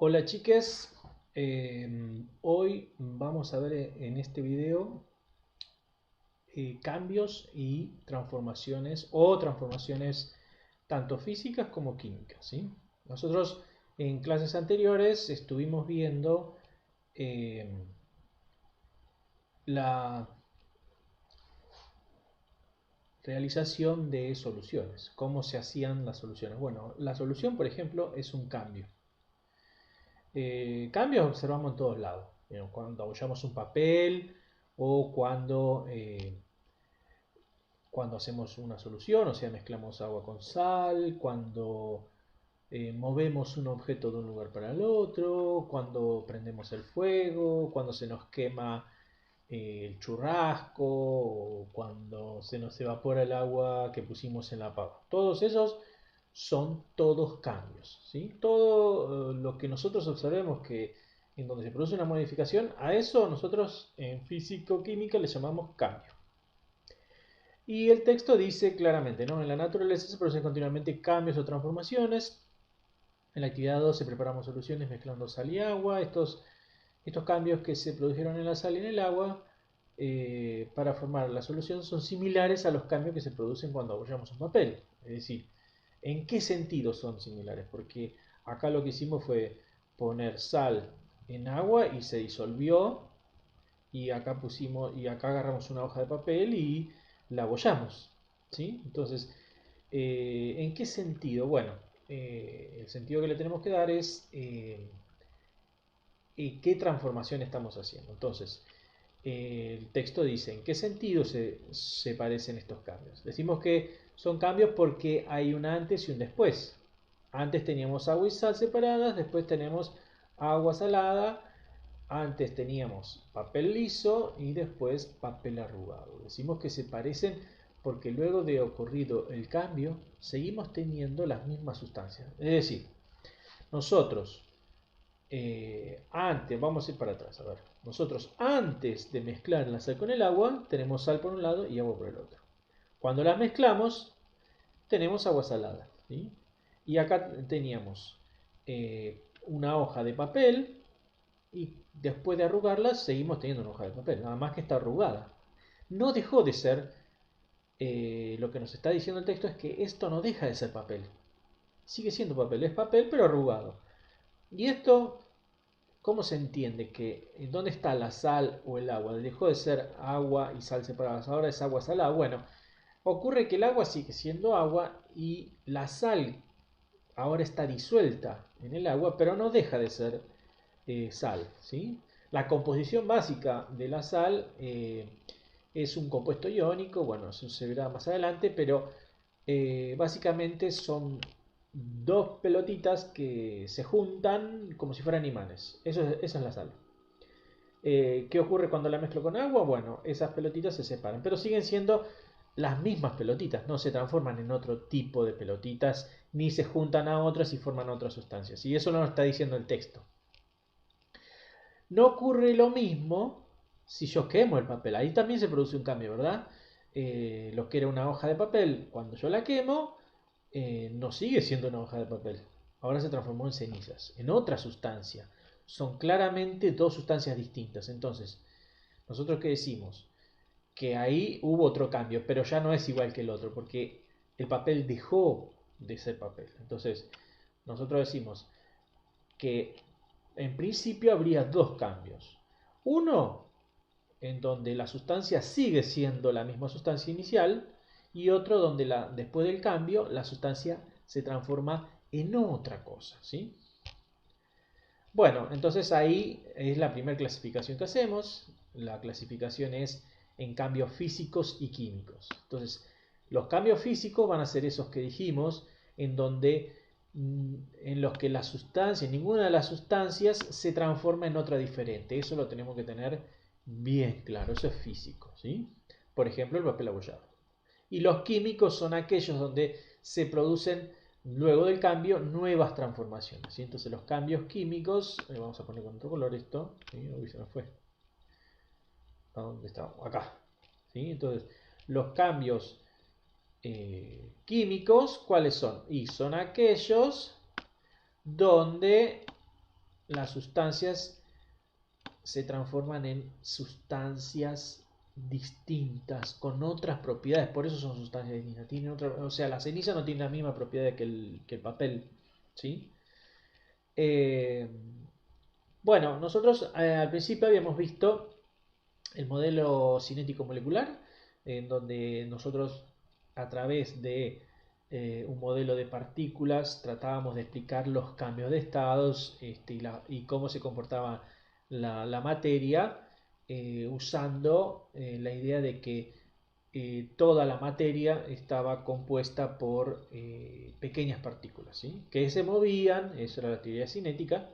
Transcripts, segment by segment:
Hola chiques, hoy vamos a ver en este video cambios y transformaciones o transformaciones tanto físicas como químicas, ¿sí? Nosotros en clases anteriores estuvimos viendo eh, la realización de soluciones, cómo se hacían las soluciones. Bueno, la solución, por ejemplo, es un cambio. Cambios observamos en todos lados. Cuando abollamos un papel o cuando hacemos una solución, o sea, mezclamos agua con sal, cuando movemos un objeto de un lugar para el otro, cuando prendemos el fuego, cuando se nos quema el churrasco, o cuando se nos evapora el agua que pusimos en la pava. Todos esos son todos cambios, ¿sí? Todo lo que nosotros observemos que en donde se produce una modificación, a eso nosotros en físico-química le llamamos cambio. Y el texto dice claramente, ¿no? En la naturaleza se producen continuamente cambios o transformaciones. En la actividad 2 se preparamos soluciones mezclando sal y agua. Estos cambios que se produjeron en la sal y en el agua para formar la solución son similares a los cambios que se producen cuando abollamos un papel. Es decir, ¿en qué sentido son similares? Porque acá lo que hicimos fue poner sal en agua y se disolvió, y acá agarramos una hoja de papel y la abollamos, ¿sí? Entonces, ¿en qué sentido? Bueno, el sentido que le tenemos que dar es qué transformación estamos haciendo. Entonces, el texto dice en qué sentido se parecen estos cambios. Decimos que son cambios porque hay un antes y un después. Antes teníamos agua y sal separadas, después tenemos agua salada, antes teníamos papel liso y después papel arrugado. Decimos que se parecen porque luego de ocurrido el cambio, seguimos teniendo las mismas sustancias. Es decir, nosotros vamos a ir para atrás, a ver. Nosotros antes de mezclar la sal con el agua, tenemos sal por un lado y agua por el otro. Cuando las mezclamos, tenemos agua salada, ¿sí? Y acá teníamos una hoja de papel y después de arrugarla seguimos teniendo una hoja de papel, nada más que está arrugada. No dejó de ser, lo que nos está diciendo el texto es que esto no deja de ser papel. Sigue siendo papel, es papel pero arrugado. Y esto, ¿cómo se entiende que dónde está la sal o el agua? Dejó de ser agua y sal separadas, ahora es agua salada. Bueno, ocurre que el agua sigue siendo agua y la sal ahora está disuelta en el agua, pero no deja de ser sal, ¿sí? La composición básica de la sal es un compuesto iónico, bueno, eso se verá más adelante, pero básicamente son dos pelotitas que se juntan como si fueran imanes. Esa es la sal. ¿Qué ocurre cuando la mezclo con agua? Bueno, esas pelotitas se separan, pero siguen siendo las mismas pelotitas, no se transforman en otro tipo de pelotitas, ni se juntan a otras y forman otras sustancias. Y eso no lo está diciendo el texto. No ocurre lo mismo si yo quemo el papel. Ahí también se produce un cambio, ¿verdad? Lo que era una hoja de papel, cuando yo la quemo, no sigue siendo una hoja de papel. Ahora se transformó en cenizas, en otra sustancia. Son claramente dos sustancias distintas. Entonces, ¿nosotros qué decimos? Que ahí hubo otro cambio, pero ya no es igual que el otro, porque el papel dejó de ser papel. Entonces, nosotros decimos que en principio habría dos cambios. Uno en donde la sustancia sigue siendo la misma sustancia inicial y otro donde después del cambio la sustancia se transforma en otra cosa, ¿sí? Bueno, entonces ahí es la primera clasificación que hacemos. La clasificación es en cambios físicos y químicos. Entonces, los cambios físicos van a ser esos que dijimos, en donde en los que la sustancia, ninguna de las sustancias se transforma en otra diferente. Eso lo tenemos que tener bien claro, eso es físico, ¿sí? Por ejemplo, el papel abollado. Y los químicos son aquellos donde se producen, luego del cambio, nuevas transformaciones, ¿sí? Entonces los cambios químicos, vamos a poner con otro color esto, ¿sí? Uy, se me fue. ¿A dónde está? Acá. ¿Sí? Entonces, los cambios químicos, ¿cuáles son? Y son aquellos donde las sustancias se transforman en sustancias distintas, con otras propiedades, por eso son sustancias distintas. Tienen o sea, la ceniza no tiene la misma propiedad que el papel, ¿sí? Eh, bueno, nosotros al principio habíamos visto el modelo cinético molecular, en donde nosotros a través de un modelo de partículas tratábamos de explicar los cambios de estados y cómo se comportaba la materia, usando la idea de que toda la materia estaba compuesta por pequeñas partículas, ¿sí? Que se movían, eso era la teoría cinética,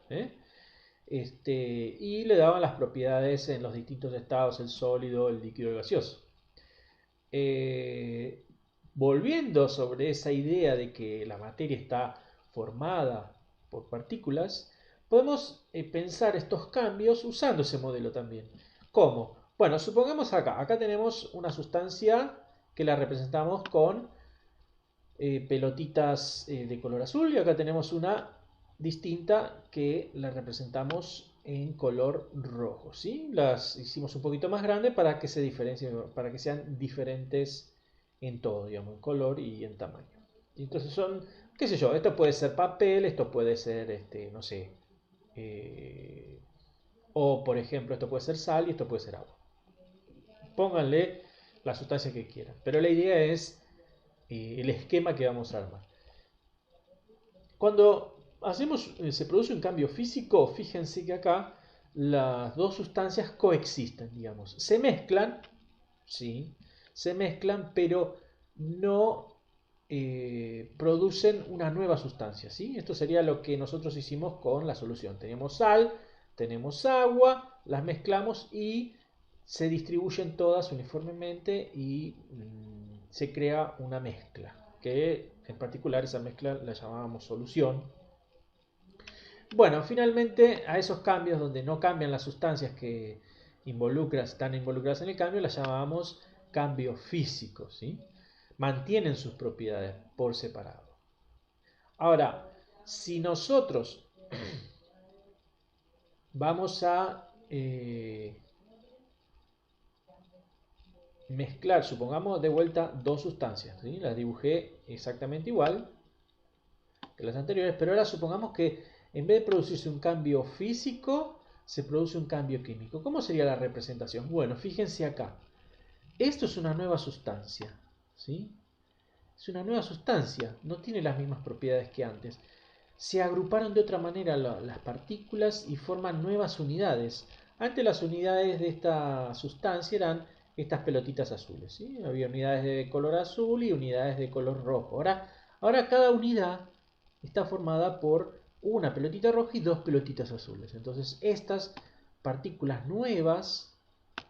y le daban las propiedades en los distintos estados, el sólido, el líquido y el gaseoso. Eh, Volviendo sobre esa idea de que la materia está formada por partículas, podemos pensar estos cambios usando ese modelo también. ¿Cómo? Bueno, supongamos acá tenemos una sustancia que la representamos con pelotitas de color azul y acá tenemos una distinta que la representamos en color rojo, ¿sí? Las hicimos un poquito más grandes para que se diferencien, para que sean diferentes en todo, digamos, en color y en tamaño. Entonces son, qué sé yo, esto puede ser papel, esto puede ser, no sé, eh, o por ejemplo, esto puede ser sal y esto puede ser agua. Pónganle la sustancia que quieran, pero la idea es el esquema que vamos a armar. Cuando se produce un cambio físico, fíjense que acá las dos sustancias coexisten, digamos. Se mezclan, sí, se mezclan, pero no producen una nueva sustancia, ¿sí? Esto sería lo que nosotros hicimos con la solución. Teníamos sal, tenemos agua, las mezclamos y se distribuyen todas uniformemente y se crea una mezcla, que en particular esa mezcla la llamábamos solución. Bueno, finalmente a esos cambios donde no cambian las sustancias que están involucradas en el cambio, las llamábamos cambios físicos, ¿sí? Mantienen sus propiedades por separado. Ahora, si nosotros vamos a mezclar, supongamos de vuelta dos sustancias, ¿sí? Las dibujé exactamente igual que las anteriores, pero ahora supongamos que en vez de producirse un cambio físico, se produce un cambio químico. ¿Cómo sería la representación? Bueno, fíjense acá. Esto es una nueva sustancia, ¿sí? Es una nueva sustancia, no tiene las mismas propiedades que antes. Se agruparon de otra manera las partículas y forman nuevas unidades. Antes las unidades de esta sustancia eran estas pelotitas azules, ¿sí? Había unidades de color azul y unidades de color rojo. Ahora cada unidad está formada por una pelotita roja y dos pelotitas azules. Entonces estas partículas nuevas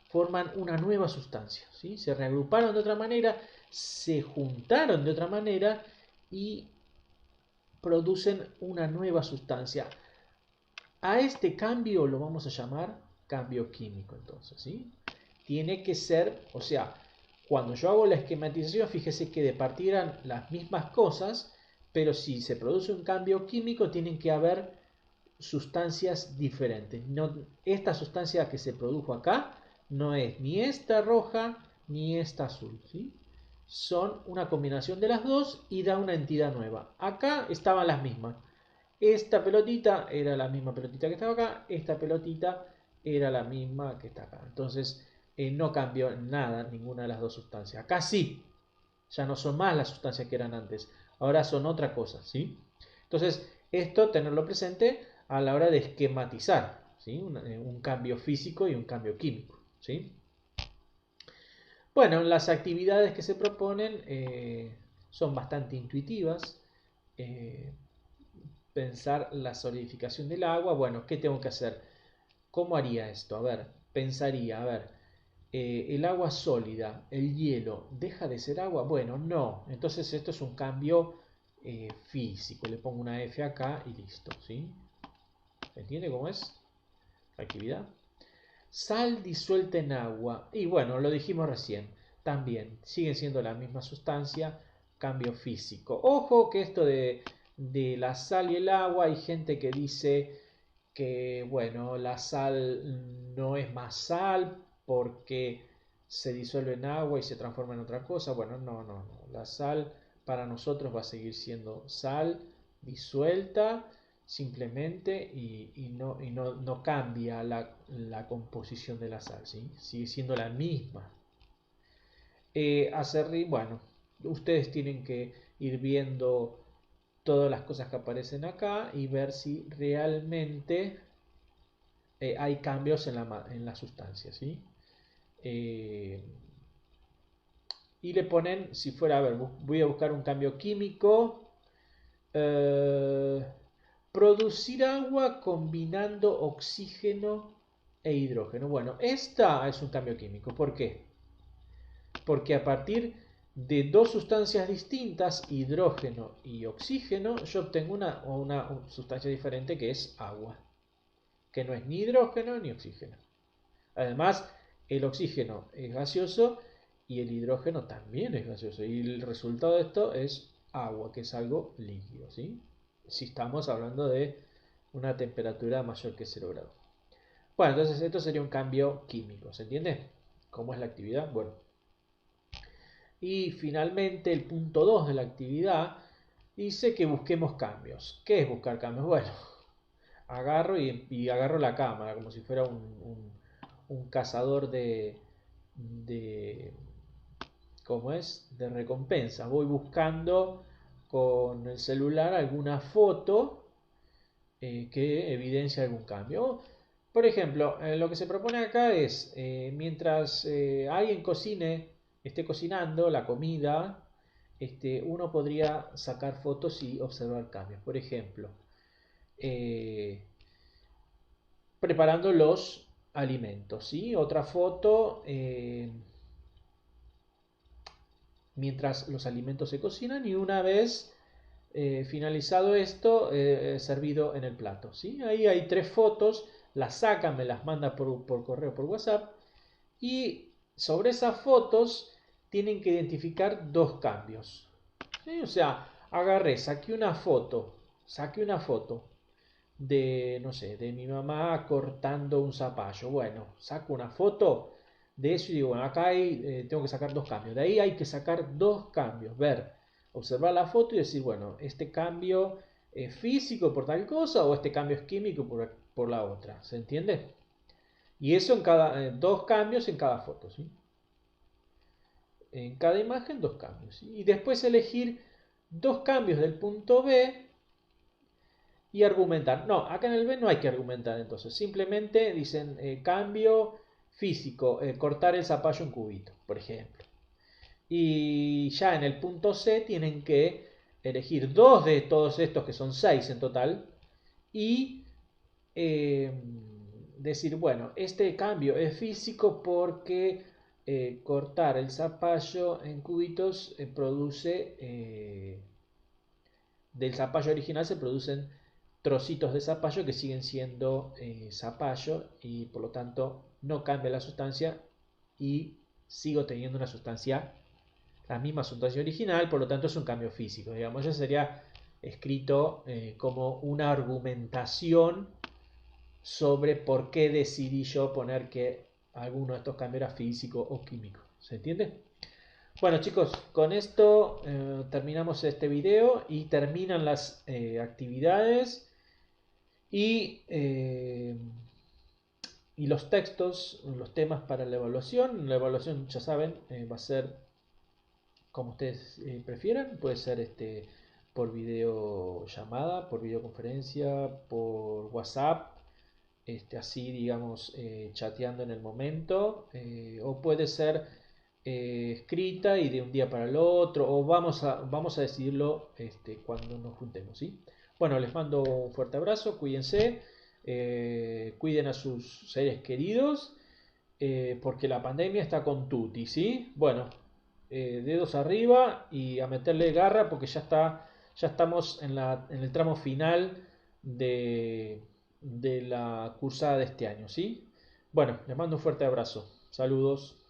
forman una nueva sustancia, ¿sí? Se reagruparon de otra manera, se juntaron de otra manera y producen una nueva sustancia. A este cambio lo vamos a llamar cambio químico, entonces, ¿sí? Tiene que ser, o sea, cuando yo hago la esquematización, fíjese que de partida eran las mismas cosas, pero si se produce un cambio químico, tienen que haber sustancias diferentes. No, esta sustancia que se produjo acá no es ni esta roja ni esta azul, ¿sí? Son una combinación de las dos y da una entidad nueva. Acá estaban las mismas. Esta pelotita era la misma pelotita que estaba acá, esta pelotita era la misma que está acá. Entonces no cambió nada ninguna de las dos sustancias. Acá sí, ya no son más las sustancias que eran antes, ahora son otra cosa, ¿sí? Entonces esto tenerlo presente a la hora de esquematizar, ¿sí? Un cambio físico y un cambio químico, ¿sí? Bueno, las actividades que se proponen son bastante intuitivas. Eh, Pensar la solidificación del agua. Bueno, ¿qué tengo que hacer? ¿Cómo haría esto? A ver, pensaría, a ver, el agua sólida, el hielo, ¿deja de ser agua? Bueno, no. Entonces esto es un cambio físico. Le pongo una F acá y listo, ¿sí? ¿Entiende cómo es la actividad? Sal disuelta en agua. Y bueno, lo dijimos recién. También siguen siendo la misma sustancia, cambio físico. Ojo que esto de la sal y el agua, hay gente que dice que, bueno, la sal no es más sal porque se disuelve en agua y se transforma en otra cosa. Bueno, no. La sal para nosotros va a seguir siendo sal disuelta simplemente no cambia la composición de la sal, ¿sí? Sigue siendo la misma. Bueno, ustedes tienen que ir viendo todas las cosas que aparecen acá y ver si realmente hay cambios en la sustancia, ¿sí? Eh, y le ponen, si fuera, a ver, voy a buscar un cambio químico. eh, Producir agua combinando oxígeno e hidrógeno. Bueno, esta es un cambio químico. ¿Por qué? Porque a partir de dos sustancias distintas, hidrógeno y oxígeno, yo obtengo una sustancia diferente que es agua, que no es ni hidrógeno ni oxígeno. Además, el oxígeno es gaseoso y el hidrógeno también es gaseoso. Y el resultado de esto es agua, que es algo líquido, ¿sí? Si estamos hablando de una temperatura mayor que 0 grados. Bueno, entonces esto sería un cambio químico, ¿se entiende? ¿Cómo es la actividad? Bueno. Y finalmente el punto 2 de la actividad dice que busquemos cambios. ¿Qué es buscar cambios? Bueno, agarro y agarro la cámara como si fuera un cazador de ¿cómo es? De recompensa. Voy buscando con el celular alguna foto que evidencia algún cambio. Por ejemplo, lo que se propone acá es, mientras alguien esté cocinando la comida, uno podría sacar fotos y observar cambios. Por ejemplo, eh, preparando los alimentos, ¿sí? Otra foto, mientras los alimentos se cocinan y una vez finalizado esto, servido en el plato, ¿sí? Ahí hay tres fotos, las saca, me las manda por correo, por WhatsApp, y sobre esas fotos tienen que identificar dos cambios, ¿sí? O sea, agarré, saqué una foto de, no sé, de mi mamá cortando un zapallo. Bueno, saco una foto de eso y digo, bueno, acá tengo que sacar dos cambios. De ahí hay que sacar dos cambios, ver, observar la foto y decir, bueno, este cambio es físico por tal cosa o este cambio es químico por la otra. ¿Se entiende? Y eso dos cambios en cada foto, ¿sí? En cada imagen, dos cambios, ¿sí? Y después elegir dos cambios del punto B y argumentar. No, acá en el B no hay que argumentar entonces. Simplemente dicen cambio físico, cortar el zapallo en cubito, por ejemplo. Y ya en el punto C tienen que elegir dos de todos estos, que son seis en total, y eh, decir, bueno, este cambio es físico porque cortar el zapallo en cubitos produce del zapallo original se producen trocitos de zapallo que siguen siendo zapallo y por lo tanto no cambia la sustancia y sigo teniendo una sustancia, la misma sustancia original, por lo tanto es un cambio físico. Digamos, eso sería escrito como una argumentación sobre por qué decidí yo poner que alguno de estos cambios era físico o químico. ¿Se entiende? Bueno chicos, con esto terminamos este video y terminan las actividades y, eh, y los textos, los temas para la evaluación. La evaluación, ya saben, va a ser como ustedes prefieran. Puede ser por videollamada, por videoconferencia, por WhatsApp, así digamos chateando en el momento, o puede ser escrita y de un día para el otro, o vamos a decidirlo cuando nos juntemos, ¿sí? Bueno, les mando un fuerte abrazo, cuídense, cuiden a sus seres queridos, porque la pandemia está con tutti, ¿sí? Bueno, dedos arriba y a meterle garra porque ya estamos en el tramo final de la cursada de este año, ¿sí? Bueno, les mando un fuerte abrazo. Saludos.